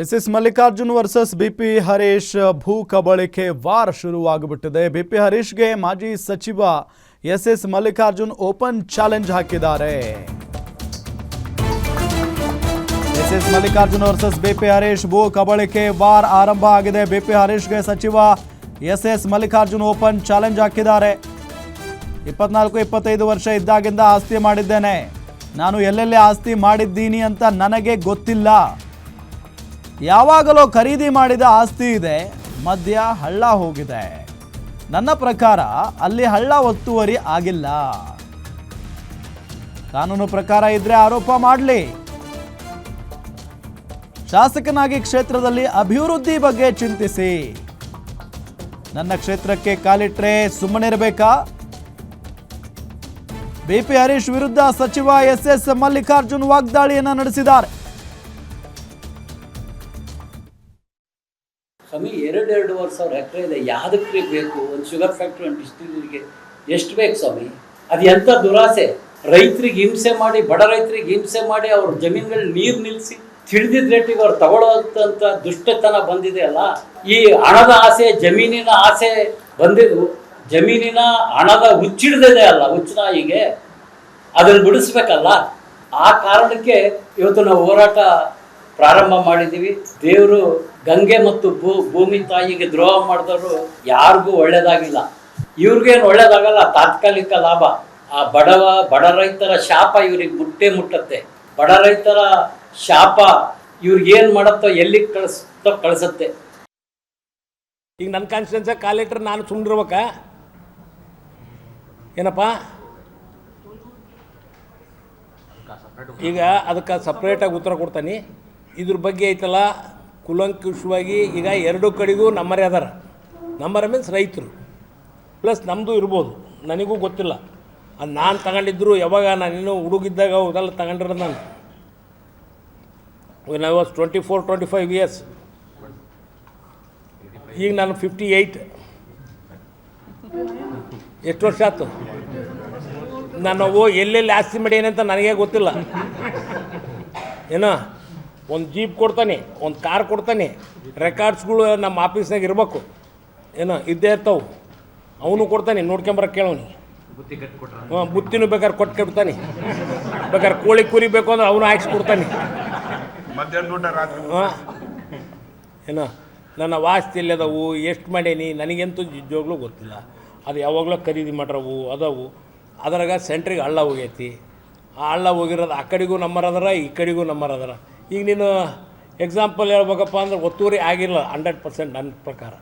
S Mallikarjun versus BP Harish ಭೂ ಕಬಳಿಕೆ war ಶುರುವಾಗ್ಬಿಟ್ಟಿದೆ. ಬಿಪಿ ಹರೀಶ್ಗೆ ಮಾಜಿ ಸಚಿವ ಎಸ್ ಮಲ್ಲಿಕಾರ್ಜುನ್ ಓಪನ್ ಚಾಲೆಂಜ್ ಹಾಕಿದ್ದಾರೆ. S Mallikarjun versus BP Harish ಭೂ ಕಬಳಿಕೆ ವಾರ್ ಆರಂಭ ಆಗಿದೆ. ಬಿಪಿ ಹರೀಶ್ಗೆ ಸಚಿವ ಎಸ್ ಮಲ್ಲಿಕಾರ್ಜುನ್ ಓಪನ್ ಚಾಲೆಂಜ್ ಹಾಕಿದ್ದಾರೆ. 24-25 ವರ್ಷ ಇದ್ದಾಗಿಂದ ಆಸ್ತಿ ಮಾಡಿದ್ದೇನೆ, ನಾನು ಎಲ್ಲೆಲ್ಲಿ ಆಸ್ತಿ ಮಾಡಿದ್ದೀನಿ ಅಂತ ನನಗೆ ಗೊತ್ತಿಲ್ಲ. ಯಾವಾಗಲೋ ಖರೀದಿ ಮಾಡಿದ ಆಸ್ತಿ ಇದೆ, ಮಧ್ಯ ಹಳ್ಳ ಹೋಗಿದೆ. ನನ್ನ ಪ್ರಕಾರ ಅಲ್ಲಿ ಹಳ್ಳ ಒತ್ತುವರಿ ಆಗಿಲ್ಲ. ಕಾನೂನು ಪ್ರಕಾರ ಇದ್ರೆ ಆರೋಪ ಮಾಡಲಿ. ಶಾಸಕನಾಗಿ ಕ್ಷೇತ್ರದಲ್ಲಿ ಅಭಿವೃದ್ಧಿ ಬಗ್ಗೆ ಚಿಂತಿಸಿ. ನನ್ನ ಕ್ಷೇತ್ರಕ್ಕೆ ಕಾಲಿಟ್ರೆ ಸುಮ್ಮನಿರಬೇಕಾ? ಬಿಪಿ ಹರೀಶ್ ವಿರುದ್ಧ ಸಚಿವ ಎಸ್ ಮಲ್ಲಿಕಾರ್ಜುನ್ ವಾಗ್ದಾಳಿಯನ್ನ ನಡೆಸಿದ್ದಾರೆ. ಸ್ವಾಮಿ 2-2.5 ಸಾವಿರ ಎಕರೆ ಇದೆ, ಯಾವುದಕ್ಕೆ ಬೇಕು? ಒಂದು ಶುಗರ್ ಫ್ಯಾಕ್ಟ್ರಿ, ಒಂದು ಡಿಸ್ಟಿಲರಿಗೆ ಎಷ್ಟು ಬೇಕು ಸ್ವಾಮಿ? ಅದು ಎಂಥ ದುರಾಸೆ! ರೈತರಿಗೆ ಹಿಂಸೆ ಮಾಡಿ, ಬಡ ರೈತರಿಗೆ ಹಿಂಸೆ ಮಾಡಿ, ಅವ್ರ ಜಮೀನುಗಳು ನೀರು ನಿಲ್ಲಿಸಿ ತಿಳಿದಿದ್ದ ರೇಟಿಗೆ ಅವ್ರು ತಗೊಳ್ಳೋಂಥ ದುಷ್ಟತನ ಬಂದಿದೆ ಅಲ್ಲ. ಈ ಹಣದ ಆಸೆ, ಜಮೀನಿನ ಆಸೆ ಬಂದಿದ್ದು, ಜಮೀನಿನ ಹಣದ ಹುಚ್ಚಿಡ್ದಿದೆ ಅಲ್ಲ, ಹುಚ್ಚನಾಯಿಗೆ ಅದನ್ನು ಬಿಡಿಸ್ಬೇಕಲ್ಲ. ಆ ಕಾರಣಕ್ಕೆ ಇವತ್ತು ನಾವು ಹೋರಾಟ ಪ್ರಾರಂಭ ಮಾಡಿದ್ದೀವಿ. ದೇವರು ಗಂಗೆ ಮತ್ತು ಭೂಮಿ ತಾಯಿಗೆ ದ್ರೋಹ ಮಾಡಿದವರು ಯಾರಿಗೂ ಒಳ್ಳೇದಾಗಿಲ್ಲ. ಇವ್ರಿಗೇನು ಒಳ್ಳೇದಾಗಲ್ಲ, ತಾತ್ಕಾಲಿಕ ಲಾಭ. ಆ ಬಡ ರೈತರ ಶಾಪ ಇವ್ರಿಗೆ ಮುಟ್ಟತ್ತೆ. ಬಡ ರೈತರ ಶಾಪ ಇವ್ರಿಗೇನು ಮಾಡುತ್ತೋ, ಎಲ್ಲಿ ಕಳಿಸುತ್ತೆ. ಈಗ ನನ್ನ ಕಾನ್ಸ್ಟಿಟ್ಯೂನ್ಸಿ ಕಾಲಿಟ್ರೆ ನಾನು ಸುಮ್ಮನಿರ್ಬೇಕ ಏನಪ್ಪ? ಈಗ ಅದಕ್ಕೆ ಸಪ್ರೇಟಾಗಿ ಉತ್ತರ ಕೊಡ್ತಾನೆ. ಇದ್ರ ಬಗ್ಗೆ ಐತಲ್ಲ ಕುಲಂಕುಷವಾಗಿ ಈಗ 2 ಕಡೆಗೂ ನಮ್ಮರೇ ಅದಾರ. ನಮ್ಮರ ಮೀನ್ಸ್ ರೈತರು ಪ್ಲಸ್ ನಮ್ಮದು ಇರ್ಬೋದು, ನನಗೂ ಗೊತ್ತಿಲ್ಲ. ಅದು ನಾನು ತಗೊಂಡಿದ್ರು ಯಾವಾಗ, ನಾನಿನ್ನೂ ಹುಡುಗಿದ್ದಾಗ ಅದೆಲ್ಲ ತಗೊಂಡಿರೋದು ನಾನು. I was 24-25 years. ಈಗ ನಾನು 58. ಎಷ್ಟು ವರ್ಷ ಆಯ್ತು? ನಾನು ಎಲ್ಲೆಲ್ಲಿ ಆಸ್ತಿ ಮಾಡೀನಿ ಅಂತ ನನಗೇ ಗೊತ್ತಿಲ್ಲ. ಏನೋ ಒಂದು ಜೀಪ್ ಕೊಡ್ತಾನೆ, ಒಂದು ಕಾರ್ ಕೊಡ್ತಾನೆ, ರೆಕಾರ್ಡ್ಸ್ಗಳು ನಮ್ಮ ಆಫೀಸ್ನಾಗ ಇರಬೇಕು, ಏನೋ ಇದ್ದೇ ಇರ್ತಾವೆ. ಅವನು ಕೊಡ್ತಾನೆ, ನೋಡ್ಕೊಂಬರಕ್ಕೆ ಕೇಳೋನಿ. ಬುತ್ತಿನೂ ಬೇಕಾದ್ರೆ ಕೊಟ್ಟು ಕೆಡ್ತಾನೆ. ಬೇಕಾದ್ರೆ ಕೋಳಿ ಕುರಿ ಬೇಕು ಅಂದ್ರೆ ಅವನು ಹಾಕ್ಸ್ಕೊಡ್ತಾನೆ. ಏನೋ ನನ್ನ ವಾಸ್ತಿ ಎಲ್ಲಿ ಅದಾವು, ಎಷ್ಟು ಮಾಡೀನಿ, ನನಗಂತೂ ನಿಜವಾಗ್ಲೂ ಗೊತ್ತಿಲ್ಲ. ಅದು ಯಾವಾಗಲೂ ಖರೀದಿ ಮಾಡ್ರವು ಅದಾವು. ಅದ್ರಾಗ ಸೆಂಟ್ರಿಗೆ ಹಳ್ಳ ಹೋಗೈತಿ. ಆ ಹಳ್ಳ ಹೋಗಿರೋದು ಆ ಕಡೆಗೂ ನಮ್ಮರದಾರ, ಈ ಕಡೆಗೂ ನಮ್ಮರದಾರ. ಈಗ ನೀನು ಎಕ್ಸಾಂಪಲ್ ಹೇಳ್ಬೇಕಪ್ಪ ಅಂದ್ರೆ ಒತ್ತುವರಿ ಆಗಿಲ್ಲ 100% ನನ್ನ ಪ್ರಕಾರ.